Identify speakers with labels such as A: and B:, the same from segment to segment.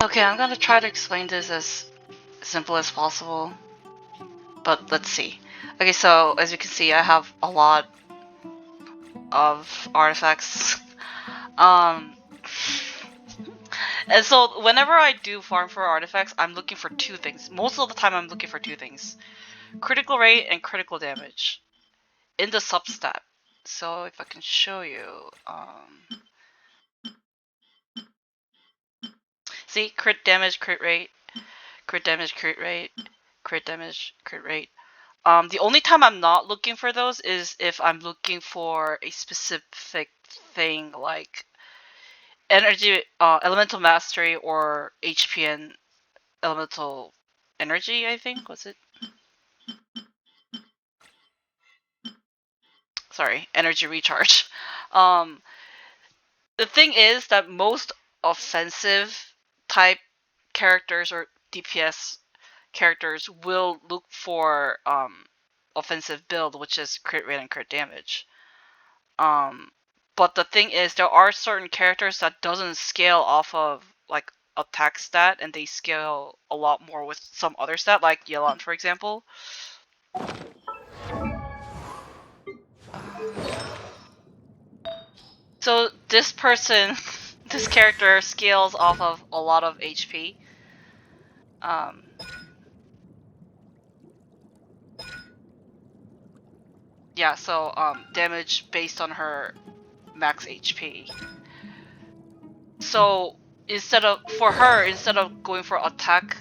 A: Okay, I'm gonna try to explain this as simple as possible, but let's see. Okay, so as you can see, I have a lot of artifacts. Um, and so whenever I do farm for artifacts, I'm looking for two things. Most of the time, I'm looking for two things: critical rate and critical damage in the substat. So if I can show you, see, crit damage, crit rate, crit damage, crit rate, crit damage, crit rate. The only time I'm not looking for those is if I'm looking for a specific thing like energy, elemental mastery, or HPN elemental energy. I think was it. Sorry, energy recharge. Um, the thing is that most offensive type characters or DPS characters will look for offensive build, which is crit rate and crit damage. Um, but the thing is, there are certain characters that doesn't scale off of like attack stat, and they scale a lot more with some other stat, like Yelan, for example. So this person, this character scales off of a lot of HP. Um, yeah, so damage based on her max HP. So instead of going for attack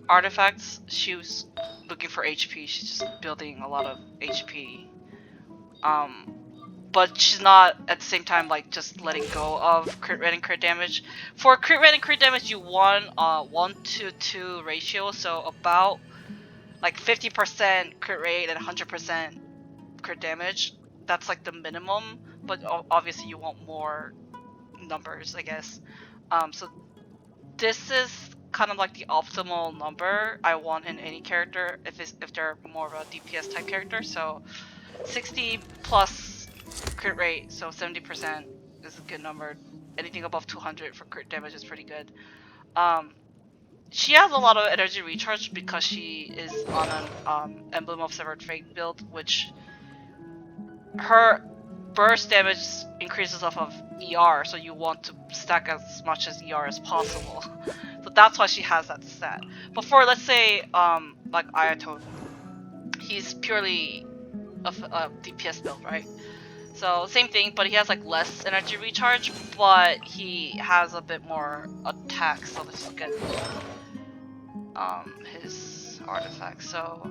A: artifacts, she was looking for HP. She's just building a lot of HP. Um, but she's not at the same time like just letting go of crit rate and crit damage. For crit rate and crit damage, you want 1-to-2 ratio, so about like 50% crit rate and 100% crit damage. That's like the minimum, but obviously you want more numbers, I guess. So this is kind of like the optimal number I want in any character if they're more of a DPS type character. So 60 plus crit rate, so 70% is a good number. Anything above 200 for crit damage is pretty good. Um, she has a lot of energy recharge because she is on an Emblem of Severed Fate build, which her burst damage increases off of ER, so you want to stack as much as ER as possible. So that's why she has that stat. But for, let's say, like Ayato, he's purely a DPS build, right? So same thing, but he has like less energy recharge, but he has a bit more attack. So let's look at his artifact. So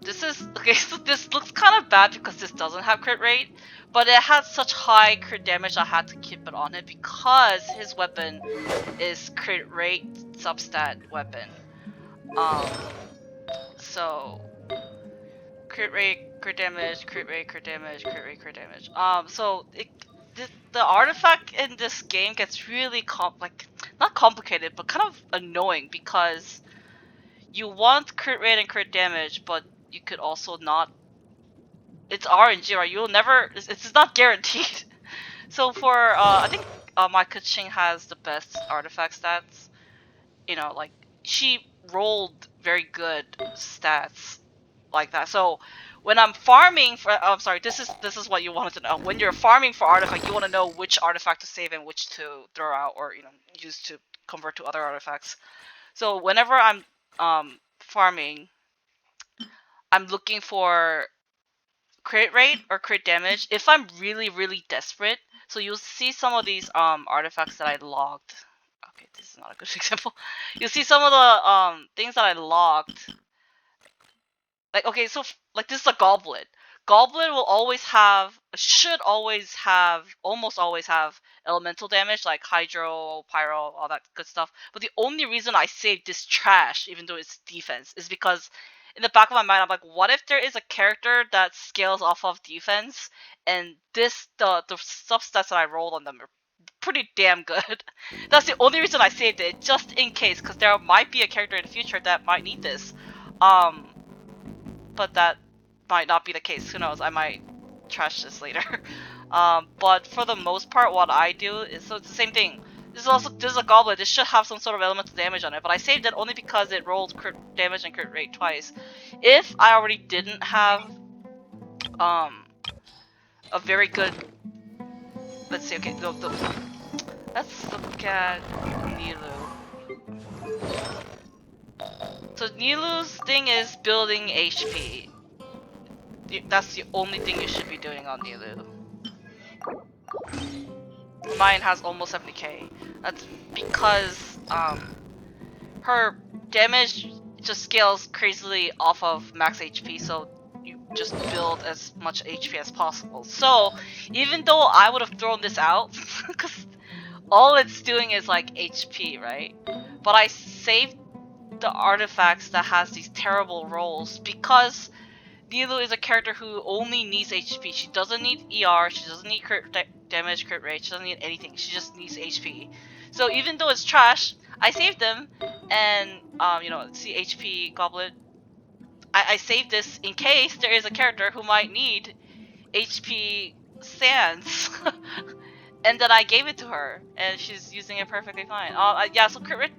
A: this is okay. So this looks kind of bad because this doesn't have crit rate, but it has such high crit damage. I had to keep it on it because his weapon is crit rate substat weapon. Um, so crit rate, crit damage, crit rate, crit damage, crit rate, crit damage. So the artifact in this game gets really not complicated, but kind of annoying because you want crit rate and crit damage, but you could also not. It's RNG, right? You'll never. It's not guaranteed. So for I think my Kuching has the best artifact stats. You know, like she rolled very good stats like that. So when I'm farming for, I'm sorry, this is what you wanted to know. When you're farming for artifact, you want to know which artifact to save and which to throw out or use to convert to other artifacts. So whenever I'm farming, I'm looking for crit rate or crit damage if I'm really really desperate. So you'll see some of these artifacts that I logged. Okay, this is not a good example. You'll see some of the things that I logged. Like, okay, so like this is a goblet. Goblet will always have, should always have, almost always have elemental damage like hydro, pyro, all that good stuff. But the only reason I saved this trash, even though it's defense, is because in the back of my mind I'm like, what if there is a character that scales off of defense, and the substats that I rolled on them are pretty damn good. That's the only reason I saved it, just in case, because there might be a character in the future that might need this. Um, but that might not be the case. Who knows? I might trash this later. But for the most part, what I do is, so it's the same thing. This is a goblet. This should have some sort of elemental damage on it, but I saved it only because it rolled crit damage and crit rate twice. If I already didn't have a very good, let's see. Okay, let's look at Nilu. So Nilu's thing is building HP. That's the only thing you should be doing on Nilu. Mine has almost 70k. That's because her damage just scales crazily off of max HP, so you just build as much HP as possible. So even though I would have thrown this out, because all it's doing is like HP, right? But I saved the artifacts that has these terrible rolls because Nilu is a character who only needs HP. She doesn't need ER, she doesn't need damage, crit rate, she doesn't need anything. She just needs HP. So even though it's trash, I saved them, and you know, see HP Goblet. I saved this in case there is a character who might need HP Sands. And then I gave it to her, and she's using it perfectly fine. Yeah, so crit rate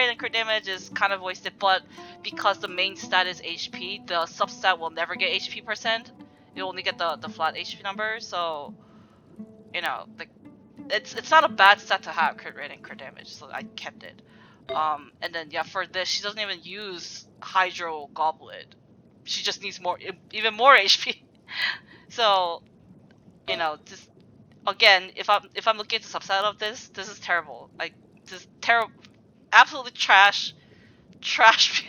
A: and crit damage is kind of wasted, but because the main stat is HP, the substat will never get HP percent. You only get the flat HP number, so you know, like it's not a bad stat to have, crit rate and crit damage, so I kept it. And then yeah, for this, she doesn't even use Hydro Goblet. She just needs even more HP. So you know, just again, if I'm looking at the subset of this, this is terrible. Like this terrible, absolutely trash, trash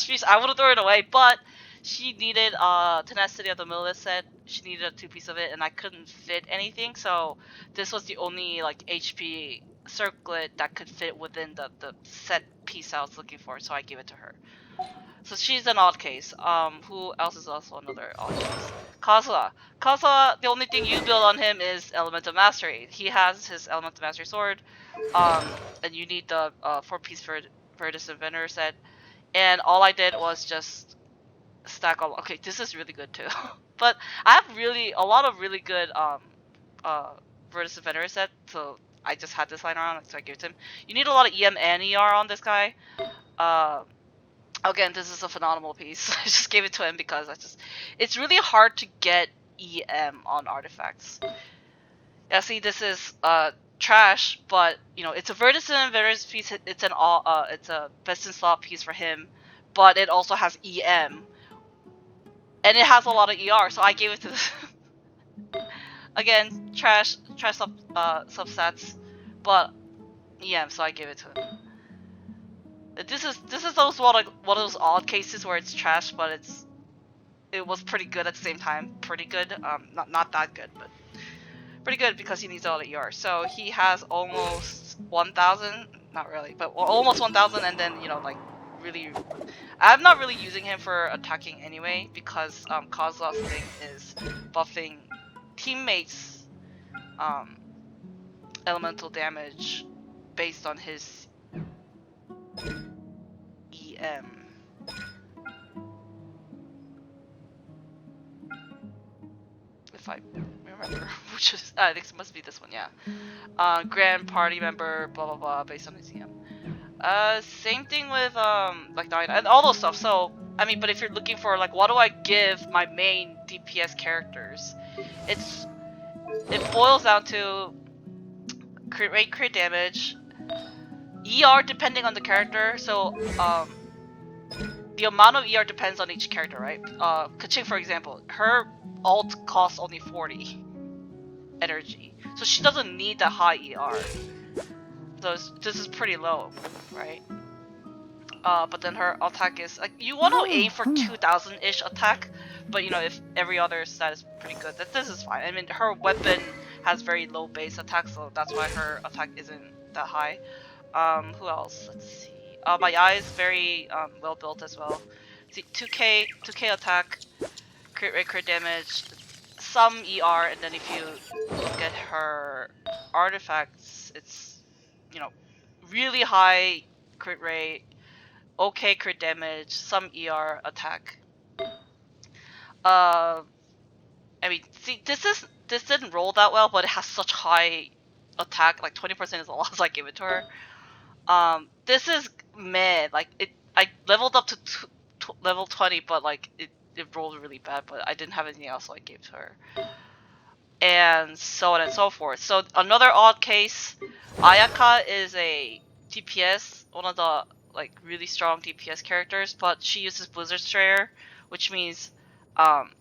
A: piece. I would have thrown it away, but she needed tenacity of the Millis set. She needed a 2-piece of it, and I couldn't fit anything, so this was the only like HP circlet that could fit within the set piece I was looking for, so I gave it to her. So she's an odd case. Who else is also another odd case? Kazuha. Kazuha, the only thing you build on him is Elemental Mastery. He has his Elemental Mastery sword, and you need the 4-piece Virtus Inventor set. And all I did was just stack all. Okay, this is really good too. But I have a lot of really good uh Virtus Inventor set, so I just had this lying around, so I gave it to him. You need a lot of EM and ER on this guy. Uh, Again, this is a phenomenal piece. I just gave it to him because it's really hard to get EM on artifacts. Yeah, see, this is trash, but you know, it's a Vertisan and Vertis piece. It's a best in slot piece for him, but it also has EM, and it has a lot of ER, so I gave it to this. Again, trash substats, but EM, so I gave it to him. This is one of those odd cases where it's trash, but it was pretty good at the same time. Pretty good. Not that good, but pretty good because he needs all the ER. So he has almost 1,000. Not really, but almost 1,000. And then you know, like really, I'm not really using him for attacking anyway because Kozlov's thing is buffing teammates elemental damage based on his EM. If I remember, which is I think it must be this one, yeah. Grand party member, blah blah blah, based on his EM. Same thing with like Diana and all those stuff. So I mean, but if you're looking for like, what do I give my main DPS characters? It boils down to crit rate, crit damage, ER depending on the character. So the amount of ER depends on each character, right? Kaching, for example, her alt costs only 40 energy, so she doesn't need that high ER. So this is pretty low, right? But then her attack is like, you want to aim for 2,000-ish attack, but you know, if every other stat is pretty good, this is fine. I mean, her weapon has very low base attack, so that's why her attack isn't that high. Who else? Let's see. My eye is very well built as well. See, 2k attack, crit rate, crit damage, some ER, and then if you look at her artifacts, it's, you know, really high crit rate, okay crit damage, some ER attack. I mean, see, this didn't roll that well, but it has such high attack, like 20% is a lot, so I gave it to her. This is meh. Like I leveled up to level 20, but like it rolled really bad. But I didn't have anything else, so I gave it to her. And so on and so forth. So another odd case, Ayaka is a DPS, one of the like really strong DPS characters, but she uses Blizzard Strayer, which means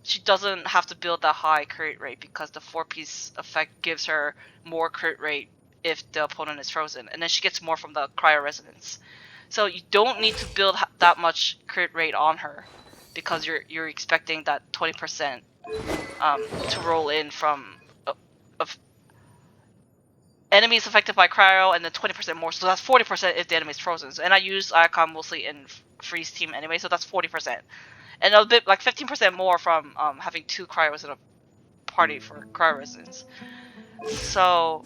A: she doesn't have to build that high crit rate because the 4-piece effect gives her more crit rate if the opponent is frozen, and then she gets more from the Cryo Resonance. So you don't need to build that much crit rate on her because you're expecting that 20% to roll in from of enemies affected by cryo, and then 20% more. So that's 40% if the enemy is frozen. And I use Icon mostly in freeze team anyway, so that's 40%, and a bit like 15% more from having 2 cryos in a party for cryo resistance. So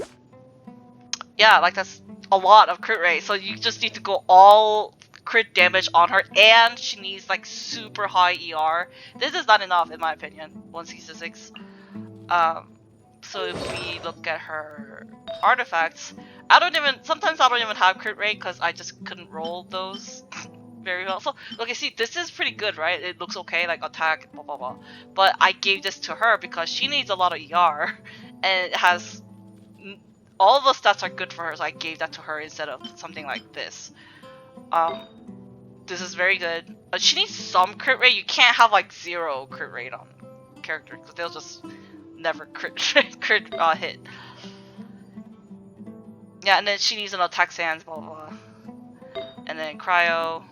A: yeah, like that's a lot of crit rate. So you just need to go all crit damage on her, and she needs like super high ER. This is not enough in my opinion. 166. So if we look at her artifacts, sometimes I don't even have crit rate because I just couldn't roll those very well. So okay, see, this is pretty good, right? It looks okay, like attack, blah blah blah. But I gave this to her because she needs a lot of ER, and it has all the stats are good for her, so I gave that to her instead of something like this. This is very good. She needs some crit rate. You can't have like 0 crit rate on characters because they'll just never crit hit. Yeah, and then she needs an attack sands, blah blah blah. And then cryo.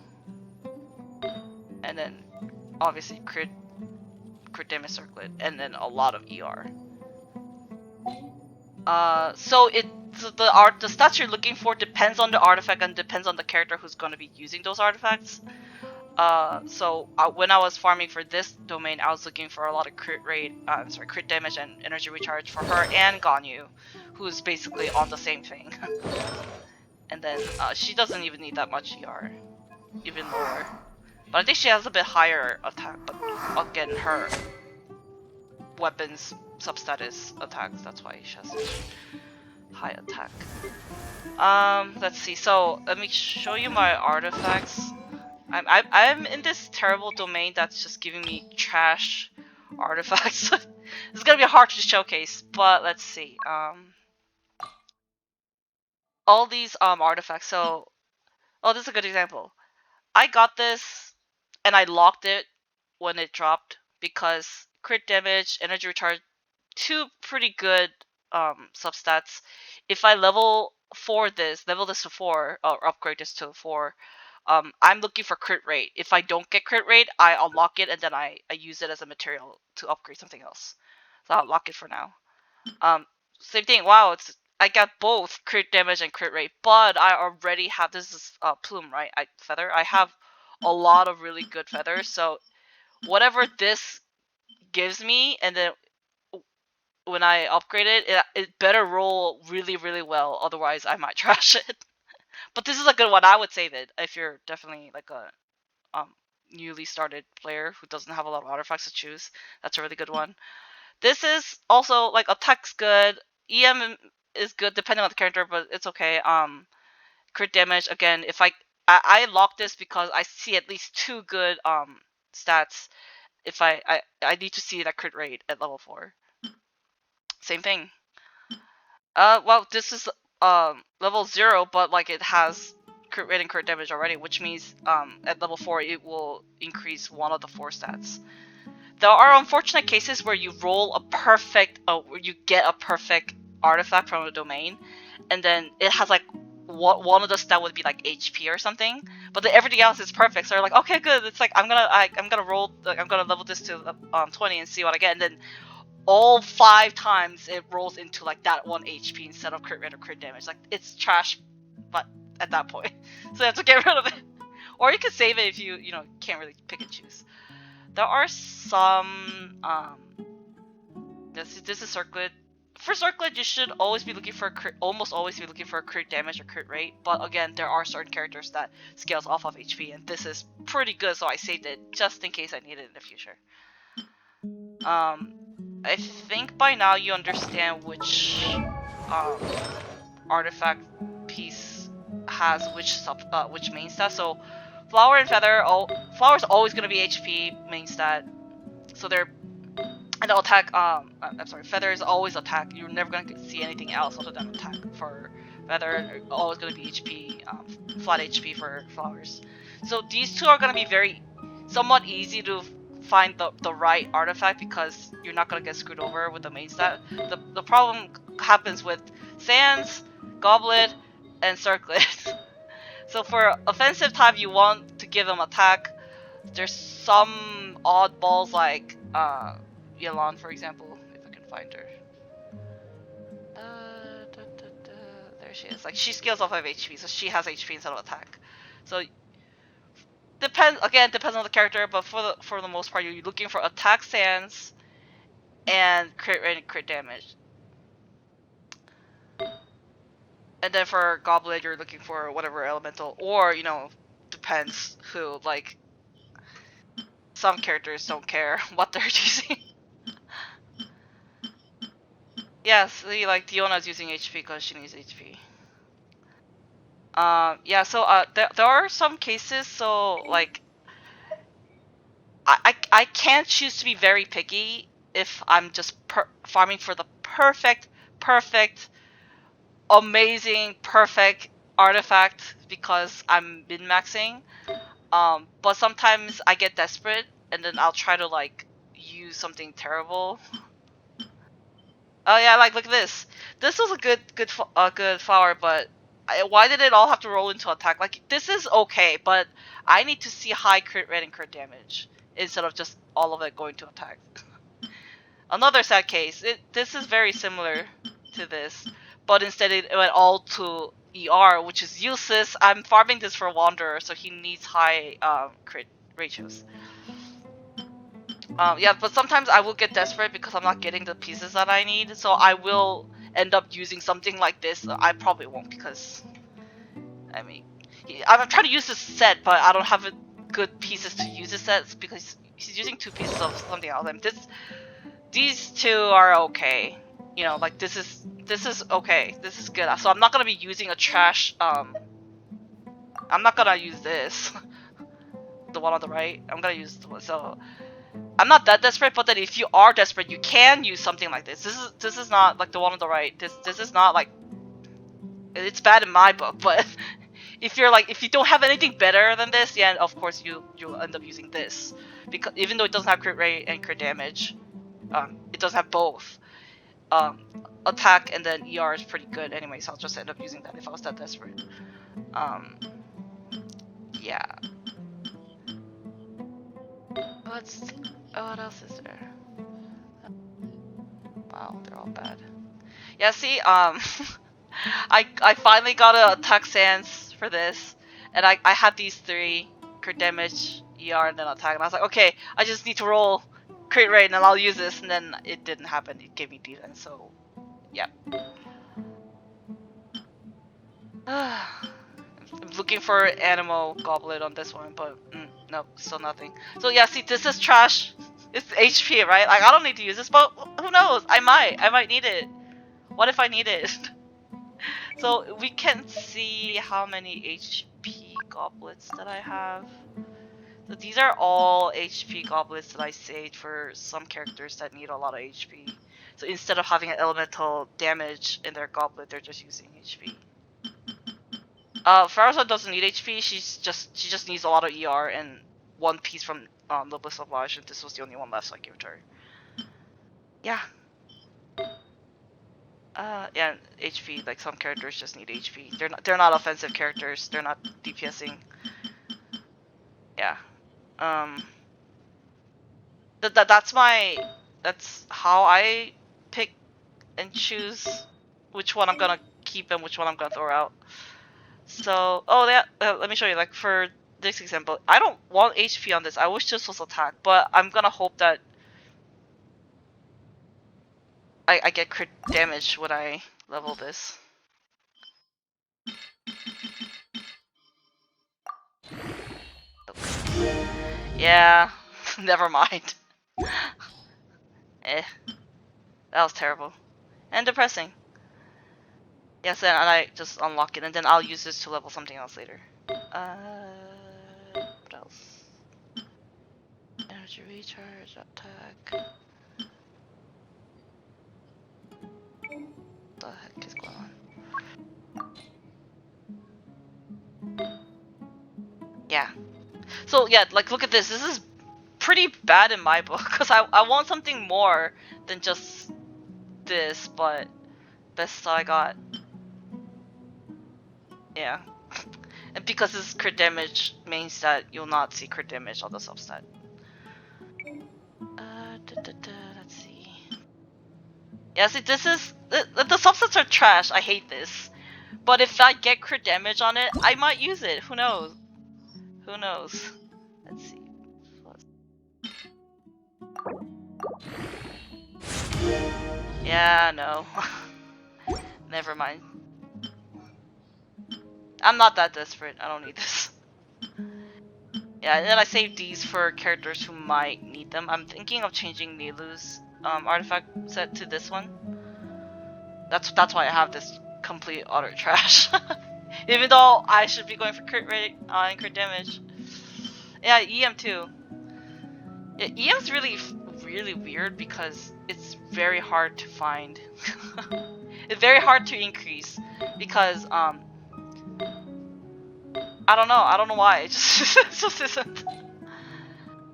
A: And then obviously crit damage circlet, and then a lot of ER. So the stats you're looking for depends on the artifact and depends on the character who's going to be using those artifacts. When I was farming for this domain, I was looking for a lot of crit damage and energy recharge for her and Ganyu, who's basically on the same thing. And then she doesn't even need that much ER, even lower. But I think she has a bit higher attack, but again, her weapons substat is attacks, that's why she has such high attack. Let's see, so let me show you my artifacts. I'm in this terrible domain that's just giving me trash artifacts. It's gonna be hard to showcase, but let's see. All these artifacts, so this is a good example. I got this and I locked it when it dropped because crit damage, energy recharge, 2 pretty good substats. If I level this to 4, or upgrade this to 4, I'm looking for crit rate. If I don't get crit rate, I unlock it and then I use it as a material to upgrade something else. So I'll lock it for now. Same thing. Wow, I got both crit damage and crit rate, but I already have this is plume, right? Feather. I have a lot of really good feathers, so whatever this gives me, and then when I upgrade it better roll really really well. Otherwise, I might trash it. But this is a good one. I would save it if you're definitely like a newly started player who doesn't have a lot of artifacts to choose. That's a really good one. This is also like attack's good. EM is good depending on the character, but it's okay. Crit damage again. If I lock this because I see at least 2 good stats. If I need to see that crit rate at level 4. Same thing. Well, this is level 0, but like it has crit rate and crit damage already, which means at level 4 it will increase one of the 4 stats. There are unfortunate cases where you roll a perfect, where you get a perfect artifact from a domain, and then it has like one of the stat would be like HP or something, but then everything else is perfect. So you're like, okay, good. It's like I'm gonna roll, I'm gonna level this to 20 and see what I get, and then all 5 times it rolls into like that 1 HP instead of crit rate or crit damage. Like it's trash, but at that point, so you have to get rid of it, or you can save it if you can't really pick and choose. There are some this is circlet. For circlet, you should always be looking for almost always be looking for crit damage or crit rate. But again, there are certain characters that scales off of HP, and this is pretty good, so I saved it just in case I need it in the future. I think by now you understand which artifact piece has which main stat. So flower and feather, flower's always gonna be HP main stat. So they're and the attack. I'm sorry, feather is always attack. You're never gonna see anything else other than attack for feather. Always gonna be HP, flat HP for flowers. So these two are gonna be somewhat easy to find the right artifact because you're not gonna get screwed over with the main stat. The problem happens with sands, goblet, and circlet. So for offensive type, you want to give them attack. There's some oddballs like Yelan, for example, if I can find her. There she is. Like she scales off of HP, so she has HP instead of attack. So depends on the character, but for the most part, you're looking for attack sands and crit rate and crit damage. And then for Goblet, you're looking for whatever elemental, or depends who. Like some characters don't care what they're using. Yeah, see, like Diona's using HP because she needs HP. Yeah, so there are some cases, so like I can't choose to be very picky if I'm just farming for the perfect, amazing, perfect artifact because I'm min-maxing. But sometimes I get desperate and then I'll try to like use something terrible. Oh yeah, like look at this. This was a good flower, but why did it all have to roll into attack? Like this is okay, but I need to see high crit rate and crit damage instead of just all of it going to attack. Another sad case. This is very similar to this, but instead it went all to ER, which is useless. I'm farming this for Wanderer, so he needs high crit ratios. Yeah, but sometimes I will get desperate because I'm not getting the pieces that I need, so I will end up using something like this. I probably won't because, I mean, I'm trying to use this set, but I don't have good pieces to use this set because he's using two pieces of something else. And these two are okay. Like this is okay. This is good. So I'm not gonna be using a trash. I'm not gonna use this. The one on the right. I'm gonna use the one. So I'm not that desperate, but then if you are desperate, you can use something like this. This is not like the one on the right. This is not like it's bad in my book, but if you don't have anything better than this, yeah, of course you'll end up using this because even though it doesn't have crit rate and crit damage, it does have both. Attack and then ER is pretty good anyway, so I'll just end up using that if I was that desperate. Yeah. What else is there? Wow, they're all bad. Yeah, see, I finally got a attack sans for this, and I had these three: crit damage, ER, and then attack. And I was like, okay, I just need to roll crit rate, and then I'll use this. And then it didn't happen. It gave me defense. So, yeah. I'm looking for Animo Goblet on this one, but nope, still nothing. So yeah, see, this is trash. It's HP, right? Like I don't need to use this, but who knows? I might need it. What if I need it? So we can see how many HP goblets that I have. So these are all HP goblets that I saved for some characters that need a lot of HP. So instead of having an elemental damage in their goblet, they're just using HP. Farza doesn't need HP. She just needs a lot of ER and one piece from the Bliss of Lodge, and this was the only one left, so I gave it to her. Yeah. Yeah, HP. Like some characters just need HP. They're not offensive characters. They're not DPSing. Yeah. That's how I pick and choose which one I'm gonna keep and which one I'm gonna throw out. So, let me show you. Like for this example, I don't want HP on this. I wish this was attack, but I'm gonna hope that I get crit damage when I level this. Yeah, never mind. Eh, that was terrible and depressing. Yes, and I just unlock it, and then I'll use this to level something else later. What else? Energy recharge, attack. What the heck is going on? Yeah. So yeah, like look at this. This is pretty bad in my book because I want something more than just this, but that's all I got. Yeah. And because this crit damage means that you'll not see crit damage on the substat. Let's see. Yeah, see, this is the subsets are trash. I hate this. But if I get crit damage on it, I might use it. Who knows? Who knows? Let's see. Yeah, no. Never mind. I'm not that desperate. I don't need this. Yeah, and then I saved these for characters who might need them. I'm thinking of changing Nilu's artifact set to this one. That's why I have this complete utter trash. Even though I should be going for crit rate and crit damage. Yeah, EM too. Yeah, EM's really weird because it's very hard to find. It's very hard to increase because I don't know. I don't know why. It just it just isn't.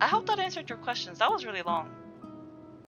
A: I hope that answered your questions. That was really long.